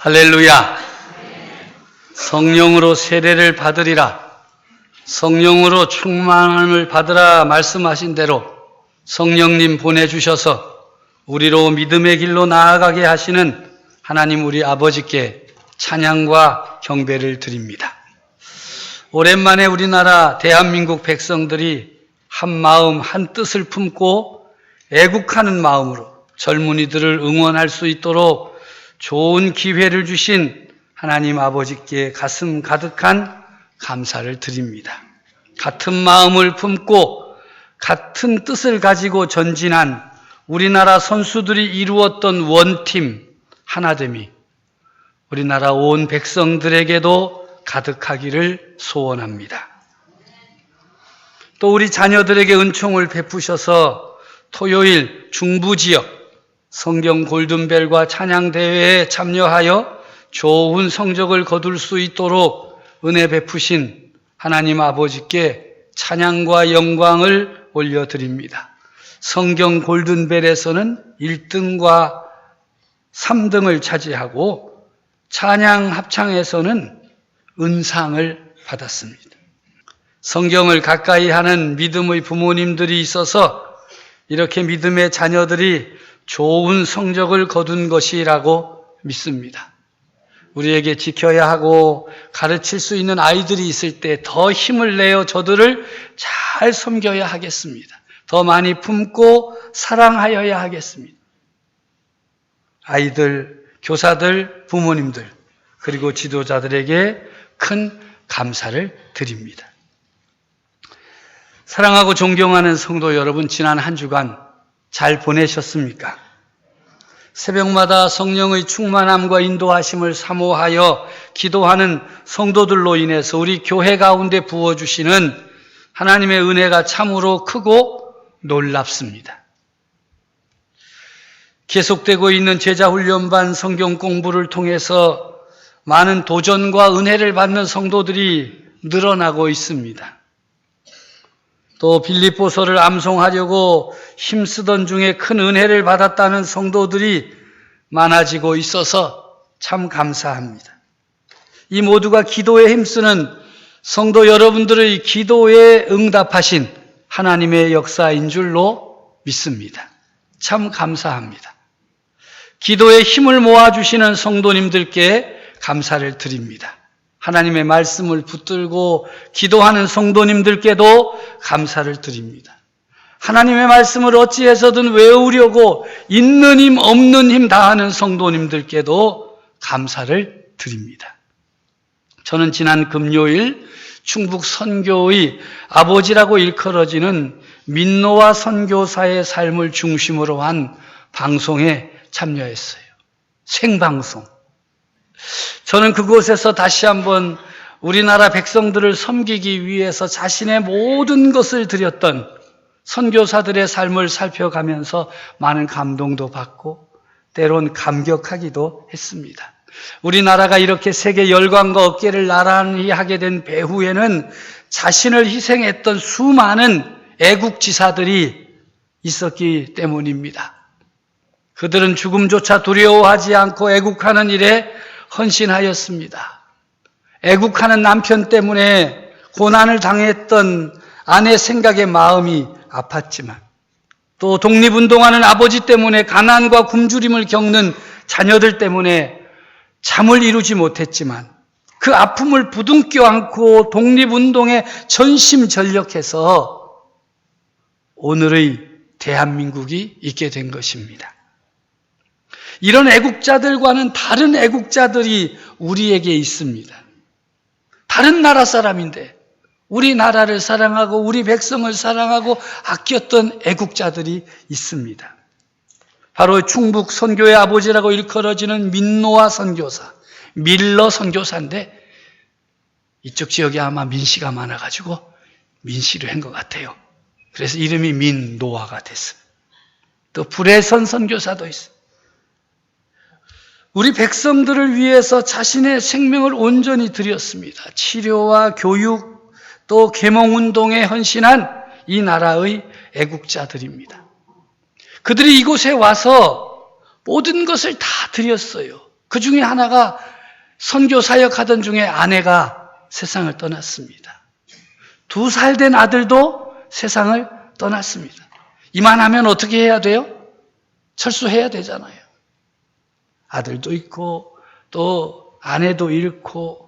할렐루야. 성령으로 세례를 받으리라. 성령으로 충만함을 받으라 말씀하신 대로 성령님 보내주셔서 우리로 믿음의 길로 나아가게 하시는 하나님 우리 아버지께 찬양과 경배를 드립니다. 오랜만에 우리나라 대한민국 백성들이 한 마음 한 뜻을 품고 애국하는 마음으로 젊은이들을 응원할 수 있도록 좋은 기회를 주신 하나님 아버지께 가슴 가득한 감사를 드립니다. 같은 마음을 품고 같은 뜻을 가지고 전진한 우리나라 선수들이 이루었던 원팀 하나됨이 우리나라 온 백성들에게도 가득하기를 소원합니다. 또 우리 자녀들에게 은총을 베푸셔서 토요일 중부지역 성경 골든벨과 찬양대회에 참여하여 좋은 성적을 거둘 수 있도록 은혜 베푸신 하나님 아버지께 찬양과 영광을 올려드립니다. 성경 골든벨에서는 1등과 3등을 차지하고 찬양 합창에서는 은상을 받았습니다. 성경을 가까이 하는 믿음의 부모님들이 있어서 이렇게 믿음의 자녀들이 좋은 성적을 거둔 것이라고 믿습니다. 우리에게 지켜야 하고 가르칠 수 있는 아이들이 있을 때 더 힘을 내어 저들을 잘 섬겨야 하겠습니다. 더 많이 품고 사랑하여야 하겠습니다. 아이들, 교사들, 부모님들, 그리고 지도자들에게 큰 감사를 드립니다. 사랑하고 존경하는 성도 여러분, 지난 한 주간 잘 보내셨습니까? 새벽마다 성령의 충만함과 인도하심을 사모하여 기도하는 성도들로 인해서 우리 교회 가운데 부어주시는 하나님의 은혜가 참으로 크고 놀랍습니다. 계속되고 있는 제자훈련반 성경 공부를 통해서 많은 도전과 은혜를 받는 성도들이 늘어나고 있습니다. 또 빌립보서를 암송하려고 힘쓰던 중에 큰 은혜를 받았다는 성도들이 많아지고 있어서 참 감사합니다. 이 모두가 기도에 힘쓰는 성도 여러분들의 기도에 응답하신 하나님의 역사인 줄로 믿습니다. 참 감사합니다. 기도에 힘을 모아주시는 성도님들께 감사를 드립니다. 하나님의 말씀을 붙들고 기도하는 성도님들께도 감사를 드립니다. 하나님의 말씀을 어찌해서든 외우려고 있는 힘 없는 힘 다하는 성도님들께도 감사를 드립니다. 저는 지난 금요일 충북 선교의 아버지라고 일컬어지는 민노아 선교사의 삶을 중심으로 한 방송에 참여했어요. 생방송. 저는 그곳에서 다시 한번 우리나라 백성들을 섬기기 위해서 자신의 모든 것을 드렸던 선교사들의 삶을 살펴가면서 많은 감동도 받고 때론 감격하기도 했습니다. 우리나라가 이렇게 세계 열강과 어깨를 나란히 하게 된 배후에는 자신을 희생했던 수많은 애국지사들이 있었기 때문입니다. 그들은 죽음조차 두려워하지 않고 애국하는 일에 헌신하였습니다. 애국하는 남편 때문에 고난을 당했던 아내 생각에 마음이 아팠지만 또 독립운동하는 아버지 때문에 가난과 굶주림을 겪는 자녀들 때문에 잠을 이루지 못했지만 그 아픔을 부둥켜 안고 독립운동에 전심전력해서 오늘의 대한민국이 있게 된 것입니다. 이런 애국자들과는 다른 애국자들이 우리에게 있습니다. 다른 나라 사람인데 우리나라를 사랑하고 우리 백성을 사랑하고 아꼈던 애국자들이 있습니다. 바로 충북 선교의 아버지라고 일컬어지는 민노아 선교사, 밀러 선교사인데 이쪽 지역에 아마 민씨가 많아가지고 민씨로 한 것 같아요. 그래서 이름이 민노아가 됐어요. 또 불혜선 선교사도 있어요. 우리 백성들을 위해서 자신의 생명을 온전히 드렸습니다. 치료와 교육 또 계몽운동에 헌신한 이 나라의 애국자들입니다. 그들이 이곳에 와서 모든 것을 다 드렸어요. 그 중에 하나가 선교 사역하던 중에 아내가 세상을 떠났습니다. 2살 된 아들도 세상을 떠났습니다. 이만하면 어떻게 해야 돼요? 철수해야 되잖아요. 아들도 있고 또 아내도 잃고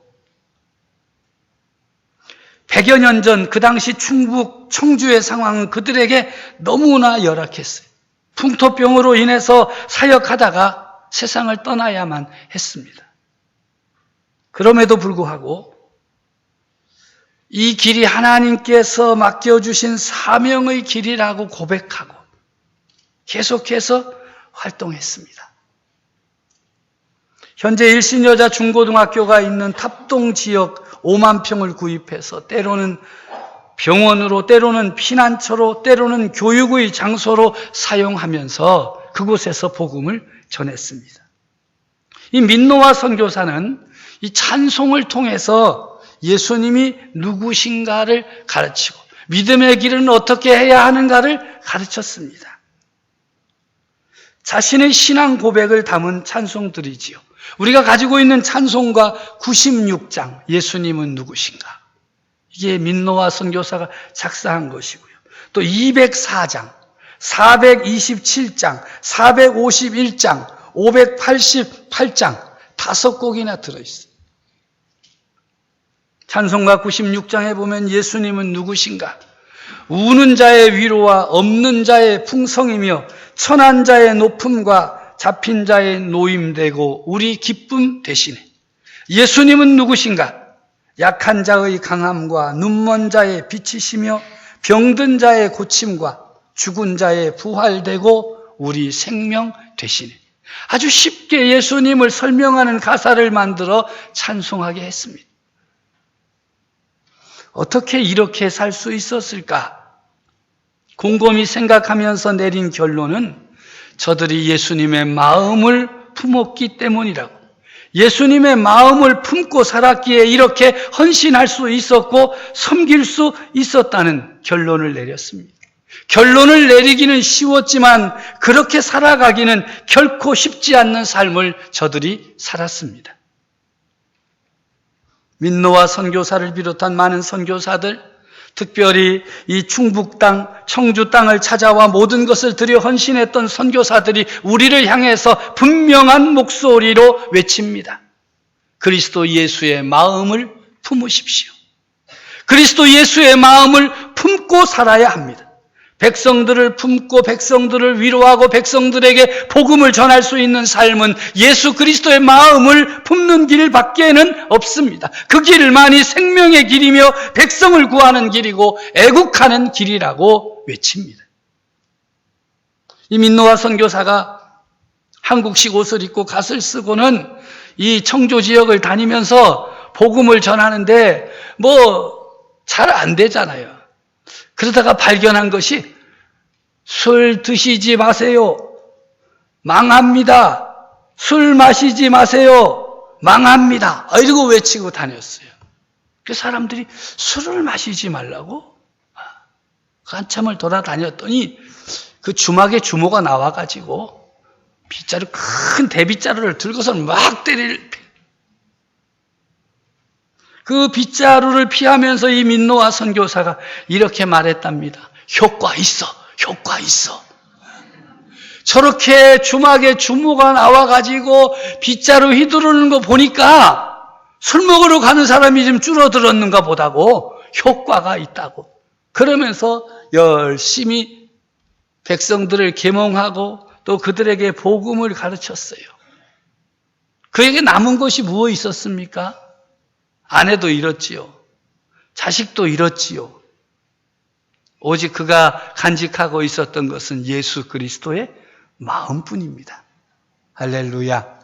100여 년 전 그 당시 충북 청주의 상황은 그들에게 너무나 열악했어요. 풍토병으로 인해서 사역하다가 세상을 떠나야만 했습니다. 그럼에도 불구하고 이 길이 하나님께서 맡겨주신 사명의 길이라고 고백하고 계속해서 활동했습니다. 현재 일신여자 중고등학교가 있는 탑동 지역 5만 평을 구입해서 때로는 병원으로, 때로는 피난처로, 때로는 교육의 장소로 사용하면서 그곳에서 복음을 전했습니다. 이 민노아 선교사는 이 찬송을 통해서 예수님이 누구신가를 가르치고 믿음의 길은 어떻게 해야 하는가를 가르쳤습니다. 자신의 신앙 고백을 담은 찬송들이지요. 우리가 가지고 있는 찬송가 96장, 예수님은 누구신가? 이게 민노아 선교사가 작사한 것이고요. 또 204장, 427장, 451장, 588장 5곡이나 들어있어요. 찬송가 96장에 보면 예수님은 누구신가? 우는 자의 위로와 없는 자의 풍성이며 천한 자의 높음과 잡힌 자의 노임되고 우리 기쁨 되시네. 예수님은 누구신가? 약한 자의 강함과 눈먼 자의 빛이시며 병든 자의 고침과 죽은 자의 부활되고 우리 생명 되시네. 아주 쉽게 예수님을 설명하는 가사를 만들어 찬송하게 했습니다. 어떻게 이렇게 살 수 있었을까? 곰곰이 생각하면서 내린 결론은 저들이 예수님의 마음을 품었기 때문이라고. 예수님의 마음을 품고 살았기에 이렇게 헌신할 수 있었고 섬길 수 있었다는 결론을 내렸습니다. 결론을 내리기는 쉬웠지만 그렇게 살아가기는 결코 쉽지 않는 삶을 저들이 살았습니다. 민노아 선교사를 비롯한 많은 선교사들, 특별히 이 충북 땅, 청주 땅을 찾아와 모든 것을 들여 헌신했던 선교사들이 우리를 향해서 분명한 목소리로 외칩니다. 그리스도 예수의 마음을 품으십시오. 그리스도 예수의 마음을 품고 살아야 합니다. 백성들을 품고 백성들을 위로하고 백성들에게 복음을 전할 수 있는 삶은 예수 그리스도의 마음을 품는 길밖에는 없습니다. 그 길만이 생명의 길이며 백성을 구하는 길이고 애국하는 길이라고 외칩니다. 이 민노아 선교사가 한국식 옷을 입고 갓을 쓰고는 이 청조 지역을 다니면서 복음을 전하는데 잘 안 되잖아요. 그러다가 발견한 것이 술 드시지 마세요. 망합니다. 술 마시지 마세요. 망합니다. 이러고 외치고 다녔어요. 그 사람들이 술을 마시지 말라고? 한참을 돌아다녔더니 그 주막에 주모가 나와가지고 빗자루, 큰 대빗자루를 들고서는 막 그 빗자루를 피하면서 이 민노아 선교사가 이렇게 말했답니다. 효과 있어. 효과 있어. 저렇게 주막에 주모가 나와가지고 빗자루 휘두르는 거 보니까 술 먹으러 가는 사람이 좀 줄어들었는가 보다고 효과가 있다고. 그러면서 열심히 백성들을 계몽하고 또 그들에게 복음을 가르쳤어요. 그에게 남은 것이 무엇 있었습니까? 아내도 잃었지요. 자식도 잃었지요. 오직 그가 간직하고 있었던 것은 예수 그리스도의 마음뿐입니다. 할렐루야.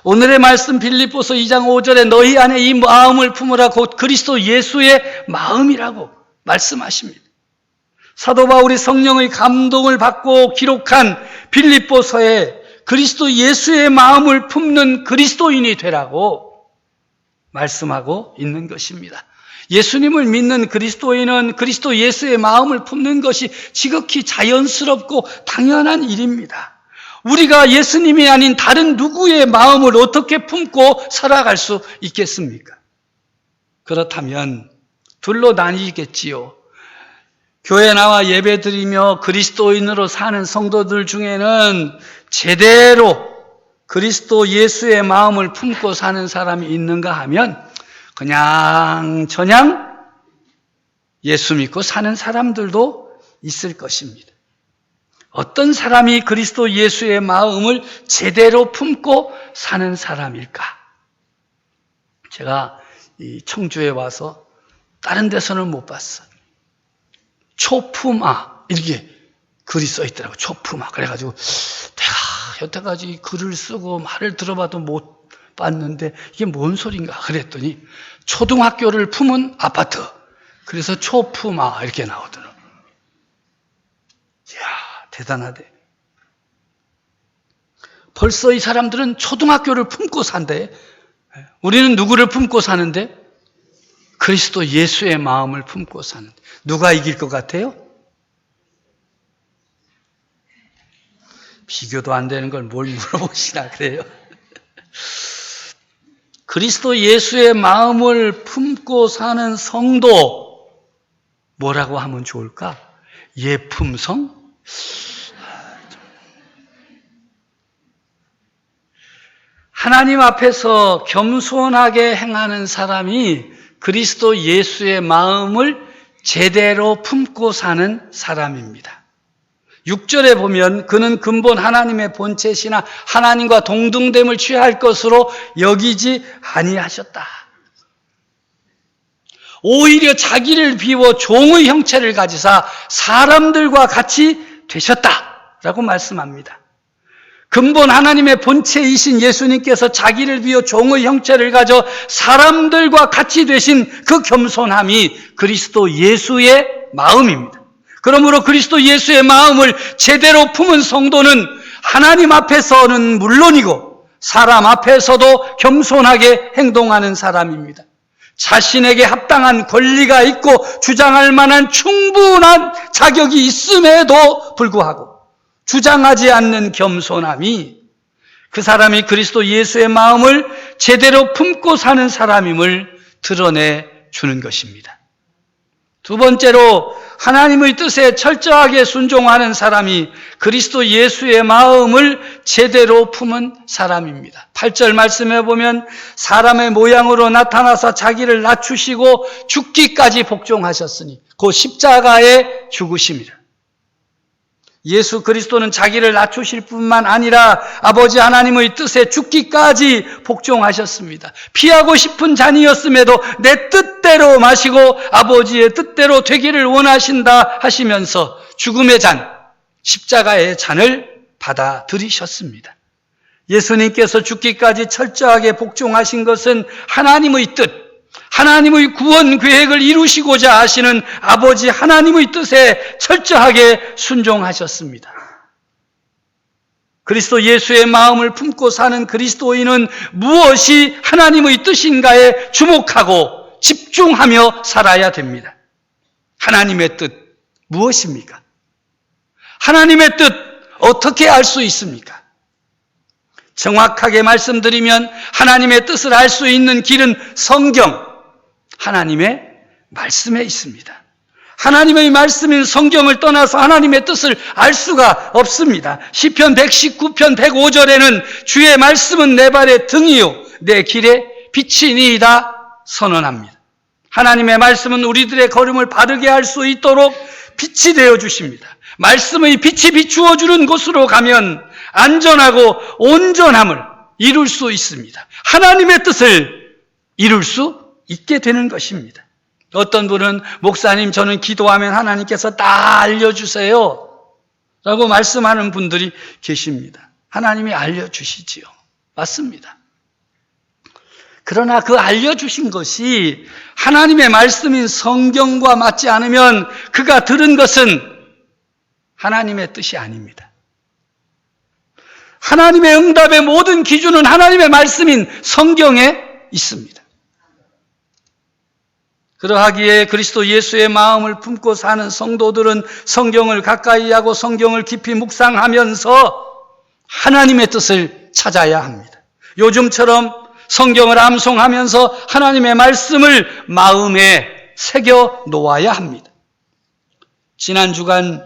오늘의 말씀 빌립보서 2장 5절에 너희 안에 이 마음을 품으라 곧 그리스도 예수의 마음이라고 말씀하십니다. 사도 바울이 성령의 감동을 받고 기록한 빌립보서에 그리스도 예수의 마음을 품는 그리스도인이 되라고 말씀하고 있는 것입니다. 예수님을 믿는 그리스도인은 그리스도 예수의 마음을 품는 것이 지극히 자연스럽고 당연한 일입니다. 우리가 예수님이 아닌 다른 누구의 마음을 어떻게 품고 살아갈 수 있겠습니까? 그렇다면 둘로 나뉘겠지요. 교회 나와 예배드리며 그리스도인으로 사는 성도들 중에는 제대로 그리스도 예수의 마음을 품고 사는 사람이 있는가 하면 그냥 저냥 예수 믿고 사는 사람들도 있을 것입니다. 어떤 사람이 그리스도 예수의 마음을 제대로 품고 사는 사람일까? 제가 이 청주에 와서 다른 데서는 못 봤어요. 초품아 이렇게 글이 써 있더라고요. 초품아. 그래가지고 내가 여태까지 글을 쓰고 말을 들어봐도 못 봤는데 이게 뭔 소린가 그랬더니 초등학교를 품은 아파트. 그래서 초품아 이렇게 나오더라고요. 이야 대단하대. 벌써 이 사람들은 초등학교를 품고 산대. 우리는 누구를 품고 사는데? 그리스도 예수의 마음을 품고 사는데. 누가 이길 것 같아요? 비교도 안 되는 걸 뭘 물어보시나 그래요? 그리스도 예수의 마음을 품고 사는 성도 뭐라고 하면 좋을까? 예품성? 하나님 앞에서 겸손하게 행하는 사람이 그리스도 예수의 마음을 제대로 품고 사는 사람입니다. 6절에 보면 그는 근본 하나님의 본체시나 하나님과 동등됨을 취할 것으로 여기지 아니하셨다. 오히려 자기를 비워 종의 형체를 가지사 사람들과 같이 되셨다라고 말씀합니다. 근본 하나님의 본체이신 예수님께서 자기를 비워 종의 형체를 가져 사람들과 같이 되신 그 겸손함이 그리스도 예수의 마음입니다. 그러므로 그리스도 예수의 마음을 제대로 품은 성도는 하나님 앞에서는 물론이고 사람 앞에서도 겸손하게 행동하는 사람입니다. 자신에게 합당한 권리가 있고 주장할 만한 충분한 자격이 있음에도 불구하고 주장하지 않는 겸손함이 그 사람이 그리스도 예수의 마음을 제대로 품고 사는 사람임을 드러내 주는 것입니다. 두 번째로 하나님의 뜻에 철저하게 순종하는 사람이 그리스도 예수의 마음을 제대로 품은 사람입니다. 8절 말씀해 보면 사람의 모양으로 나타나서 자기를 낮추시고 죽기까지 복종하셨으니 그 십자가에 죽으심이라. 예수 그리스도는 자기를 낮추실 뿐만 아니라 아버지 하나님의 뜻에 죽기까지 복종하셨습니다. 피하고 싶은 잔이었음에도 내 뜻대로 마시고 아버지의 뜻대로 되기를 원하신다 하시면서 죽음의 잔, 십자가의 잔을 받아들이셨습니다. 예수님께서 죽기까지 철저하게 복종하신 것은 하나님의 뜻, 하나님의 구원 계획을 이루시고자 하시는 아버지 하나님의 뜻에 철저하게 순종하셨습니다. 그리스도 예수의 마음을 품고 사는 그리스도인은 무엇이 하나님의 뜻인가에 주목하고 집중하며 살아야 됩니다. 하나님의 뜻 무엇입니까? 하나님의 뜻 어떻게 알 수 있습니까? 정확하게 말씀드리면 하나님의 뜻을 알 수 있는 길은 성경, 하나님의 말씀에 있습니다. 하나님의 말씀인 성경을 떠나서 하나님의 뜻을 알 수가 없습니다. 시편 119편 105절에는 주의 말씀은 내 발의 등이요 내 길에 빛이니이다 선언합니다. 하나님의 말씀은 우리들의 걸음을 바르게 할 수 있도록 빛이 되어 주십니다. 말씀의 빛이 비추어 주는 곳으로 가면 안전하고 온전함을 이룰 수 있습니다. 하나님의 뜻을 이룰 수 있게 되는 것입니다. 어떤 분은 목사님 저는 기도하면 하나님께서 다 알려주세요 라고 말씀하는 분들이 계십니다. 하나님이 알려주시지요. 맞습니다. 그러나 그 알려주신 것이 하나님의 말씀인 성경과 맞지 않으면 그가 들은 것은 하나님의 뜻이 아닙니다. 하나님의 응답의 모든 기준은 하나님의 말씀인 성경에 있습니다. 그러하기에 그리스도 예수의 마음을 품고 사는 성도들은 성경을 가까이 하고 성경을 깊이 묵상하면서 하나님의 뜻을 찾아야 합니다. 요즘처럼 성경을 암송하면서 하나님의 말씀을 마음에 새겨 놓아야 합니다. 지난 주간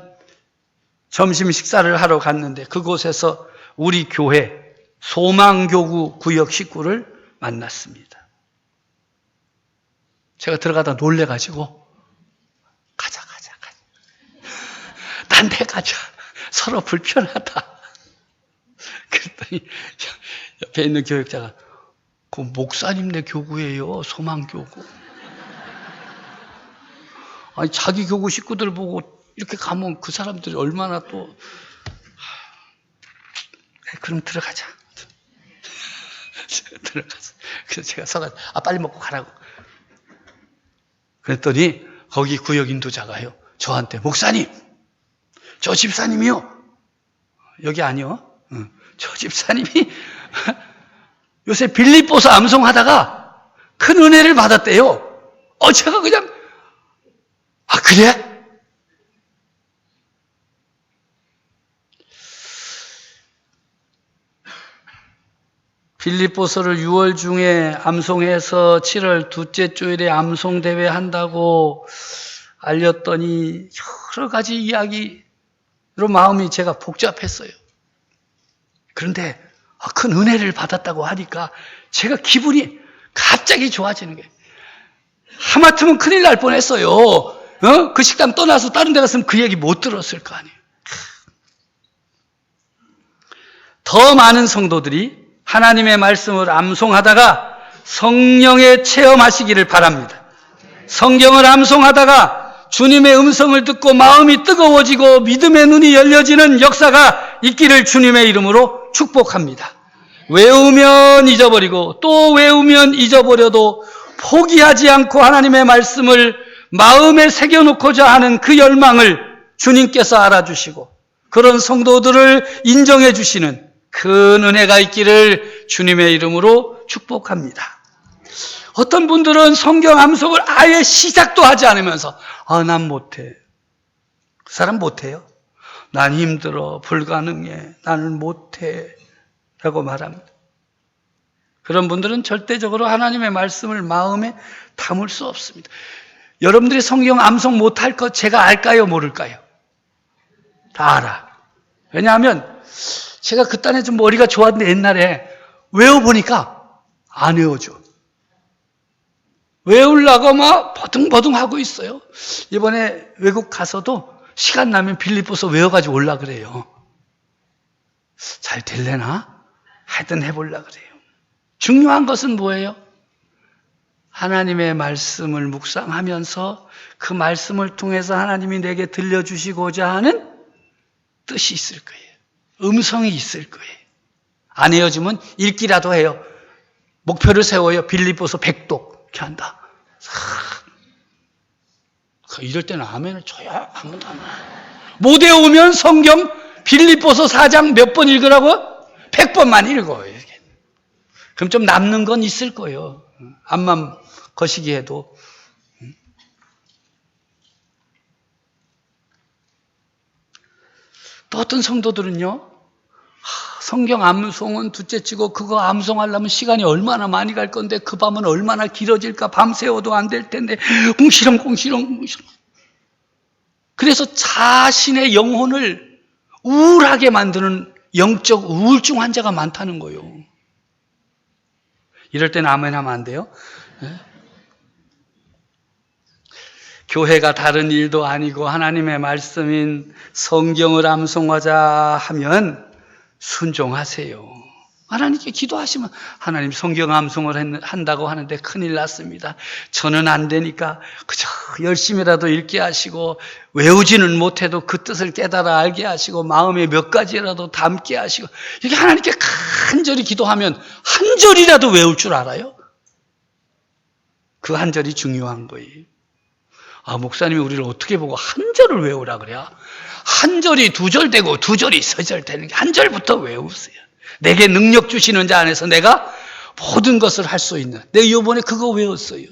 점심 식사를 하러 갔는데 그곳에서 우리 교회 소망교구 구역 식구를 만났습니다. 제가 들어가다 놀래가지고 가자. 딴 데 가자. 서로 불편하다. 그랬더니 옆에 있는 교육자가 그 목사님네 교구예요. 소망교구. 아니 자기 교구 식구들 보고 이렇게 가면 그 사람들이 얼마나 또 그럼 들어가자. 들어가서 그래서 제가 서가 빨리 먹고 가라고. 그랬더니 거기 구역 인도자가요 저한테 목사님 저 집사님이요 여기 아니요 저 집사님이 요새 빌립보서 암송하다가 큰 은혜를 받았대요. 제가 그냥 그래? 빌립보서를 6월 중에 암송해서 7월 둘째 주일에 암송대회 한다고 알렸더니 여러 가지 이야기로 마음이 제가 복잡했어요. 그런데 큰 은혜를 받았다고 하니까 제가 기분이 갑자기 좋아지는 거예요. 하마터면 큰일 날 뻔했어요. 그 식당 떠나서 다른 데 갔으면 그 얘기 못 들었을 거 아니에요. 더 많은 성도들이 하나님의 말씀을 암송하다가 성령에 체험하시기를 바랍니다. 성경을 암송하다가 주님의 음성을 듣고 마음이 뜨거워지고 믿음의 눈이 열려지는 역사가 있기를 주님의 이름으로 축복합니다. 외우면 잊어버리고 또 외우면 잊어버려도 포기하지 않고 하나님의 말씀을 마음에 새겨놓고자 하는 그 열망을 주님께서 알아주시고 그런 성도들을 인정해 주시는 큰 은혜가 있기를 주님의 이름으로 축복합니다. 어떤 분들은 성경 암송을 아예 시작도 하지 않으면서 난 못해. 그 사람 못해요. 난 힘들어. 불가능해. 나는 못해. 라고 말합니다. 그런 분들은 절대적으로 하나님의 말씀을 마음에 담을 수 없습니다. 여러분들이 성경 암송 못할 것 제가 알까요? 모를까요? 다 알아. 왜냐하면 제가 그 딴에 좀 머리가 좋았는데 옛날에 외워보니까 안 외워져. 외우려고 막 버둥버둥 하고 있어요. 이번에 외국 가서도 시간 나면 빌립보서 외워가지고 올라 그래요. 잘 될래나? 하여튼 해보려 그래요. 중요한 것은 뭐예요? 하나님의 말씀을 묵상하면서 그 말씀을 통해서 하나님이 내게 들려주시고자 하는 뜻이 있을 거예요. 음성이 있을 거예요. 안 헤어지면 읽기라도 해요. 목표를 세워요. 빌립보서 100독 이렇게 한다. 이럴 때는 아멘을 쳐야 아무도 안 해. 못 외우면 성경 빌립보서 4장 몇 번 읽으라고? 100번만 읽어요. 그럼 좀 남는 건 있을 거예요. 앞만 거시기 해도. 또 어떤 성도들은요. 성경 암송은 둘째치고 그거 암송하려면 시간이 얼마나 많이 갈 건데 그 밤은 얼마나 길어질까 밤새워도 안 될 텐데 궁시렁 그래서 자신의 영혼을 우울하게 만드는 영적 우울증 환자가 많다는 거예요. 이럴 때는 아멘 하면 안 돼요. 교회가 다른 일도 아니고 하나님의 말씀인 성경을 암송하자 하면 순종하세요. 하나님께 기도하시면 하나님 성경 암송을 한다고 하는데 큰일 났습니다. 저는 안 되니까 그저 열심히라도 읽게 하시고 외우지는 못해도 그 뜻을 깨달아 알게 하시고 마음에 몇 가지라도 담게 하시고 이렇게 하나님께 간절히 기도하면 한 절이라도 외울 줄 알아요? 그 한 절이 중요한 거예요. 목사님이 우리를 어떻게 보고 한 절을 외우라 그래요? 한 절이 두 절 되고 두 절이 세 절 되는 게 한 절부터 외우세요. 내게 능력 주시는 자 안에서 내가 모든 것을 할 수 있는. 내가 이번에 그거 외웠어요.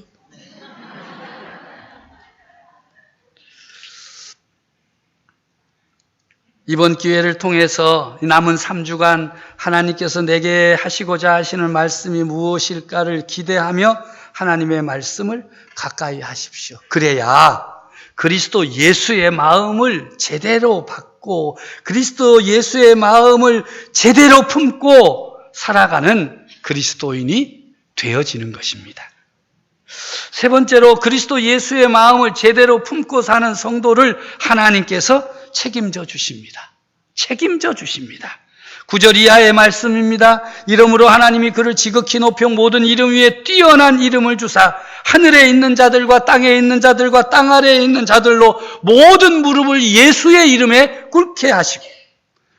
이번 기회를 통해서 남은 3주간 하나님께서 내게 하시고자 하시는 말씀이 무엇일까를 기대하며 하나님의 말씀을 가까이 하십시오. 그래야 그리스도 예수의 마음을 제대로 받고 그리스도 예수의 마음을 제대로 품고 살아가는 그리스도인이 되어지는 것입니다. 세 번째로 그리스도 예수의 마음을 제대로 품고 사는 성도를 하나님께서 책임져 주십니다. 책임져 주십니다. 9절 이하의 말씀입니다. 이러므로 하나님이 그를 지극히 높여 모든 이름 위에 뛰어난 이름을 주사 하늘에 있는 자들과 땅에 있는 자들과 땅 아래에 있는 자들로 모든 무릎을 예수의 이름에 꿇게 하시고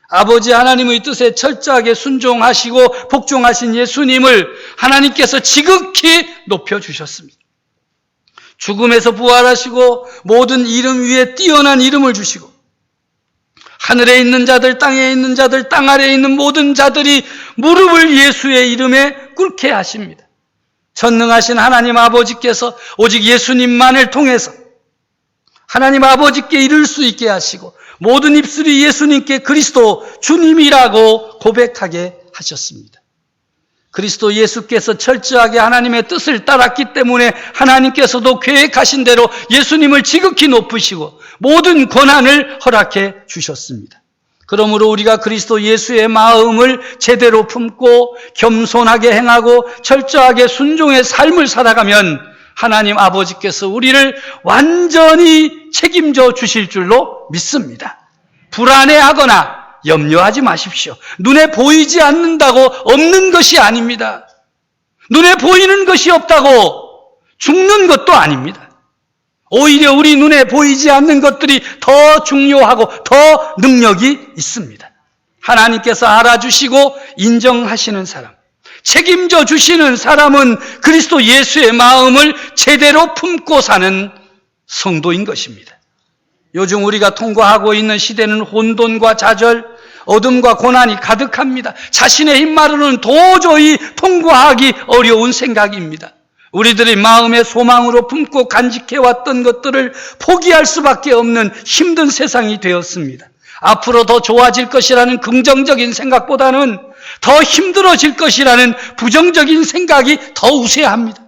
아버지 하나님의 뜻에 철저하게 순종하시고 복종하신 예수님을 하나님께서 지극히 높여주셨습니다. 죽음에서 부활하시고 모든 이름 위에 뛰어난 이름을 주시고 하늘에 있는 자들, 땅에 있는 자들, 땅 아래에 있는 모든 자들이 무릎을 예수의 이름에 꿇게 하십니다. 전능하신 하나님 아버지께서 오직 예수님만을 통해서 하나님 아버지께 이를 수 있게 하시고 모든 입술이 예수님께 그리스도 주님이라고 고백하게 하셨습니다. 그리스도 예수께서 철저하게 하나님의 뜻을 따랐기 때문에 하나님께서도 계획하신 대로 예수님을 지극히 높이시고 모든 권한을 허락해 주셨습니다. 그러므로 우리가 그리스도 예수의 마음을 제대로 품고 겸손하게 행하고 철저하게 순종의 삶을 살아가면 하나님 아버지께서 우리를 완전히 책임져 주실 줄로 믿습니다. 불안해하거나 염려하지 마십시오. 눈에 보이지 않는다고 없는 것이 아닙니다. 눈에 보이는 것이 없다고 죽는 것도 아닙니다. 오히려 우리 눈에 보이지 않는 것들이 더 중요하고 더 능력이 있습니다. 하나님께서 알아주시고 인정하시는 사람, 책임져 주시는 사람은 그리스도 예수의 마음을 제대로 품고 사는 성도인 것입니다. 요즘 우리가 통과하고 있는 시대는 혼돈과 좌절, 어둠과 고난이 가득합니다. 자신의 힘만으로는 도저히 통과하기 어려운 생각입니다. 우리들의 마음의 소망으로 품고 간직해왔던 것들을 포기할 수밖에 없는 힘든 세상이 되었습니다. 앞으로 더 좋아질 것이라는 긍정적인 생각보다는 더 힘들어질 것이라는 부정적인 생각이 더 우세합니다.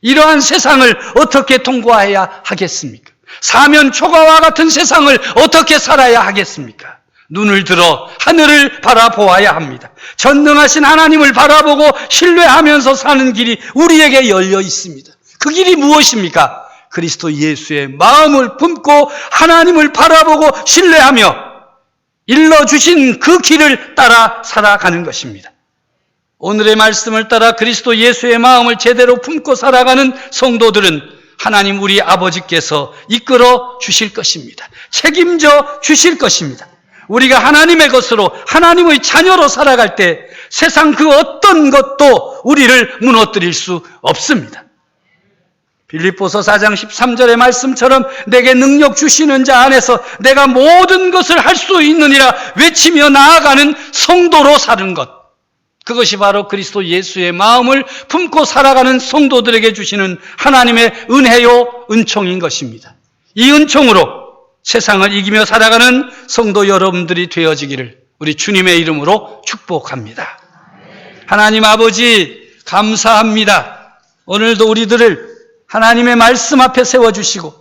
이러한 세상을 어떻게 통과해야 하겠습니까? 사면 초가와 같은 세상을 어떻게 살아야 하겠습니까? 눈을 들어 하늘을 바라보아야 합니다. 전능하신 하나님을 바라보고 신뢰하면서 사는 길이 우리에게 열려 있습니다. 그 길이 무엇입니까? 그리스도 예수의 마음을 품고 하나님을 바라보고 신뢰하며 일러주신 그 길을 따라 살아가는 것입니다. 오늘의 말씀을 따라 그리스도 예수의 마음을 제대로 품고 살아가는 성도들은 하나님 우리 아버지께서 이끌어 주실 것입니다. 책임져 주실 것입니다. 우리가 하나님의 것으로 하나님의 자녀로 살아갈 때 세상 그 어떤 것도 우리를 무너뜨릴 수 없습니다. 빌립보서 4장 13절의 말씀처럼 내게 능력 주시는 자 안에서 내가 모든 것을 할 수 있느니라 외치며 나아가는 성도로 사는 것, 그것이 바로 그리스도 예수의 마음을 품고 살아가는 성도들에게 주시는 하나님의 은혜요 은총인 것입니다. 이 은총으로 세상을 이기며 살아가는 성도 여러분들이 되어지기를 우리 주님의 이름으로 축복합니다. 하나님 아버지 감사합니다. 오늘도 우리들을 하나님의 말씀 앞에 세워주시고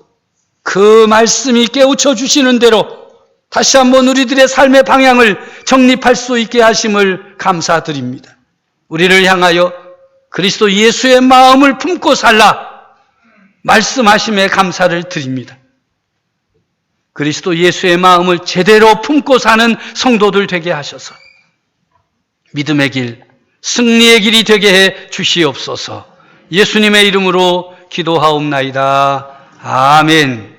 그 말씀이 깨우쳐 주시는 대로 다시 한번 우리들의 삶의 방향을 정립할 수 있게 하심을 감사드립니다. 우리를 향하여 그리스도 예수의 마음을 품고 살라 말씀하심에 감사를 드립니다. 그리스도 예수의 마음을 제대로 품고 사는 성도들 되게 하셔서 믿음의 길, 승리의 길이 되게 해 주시옵소서. 예수님의 이름으로 기도하옵나이다. 아멘.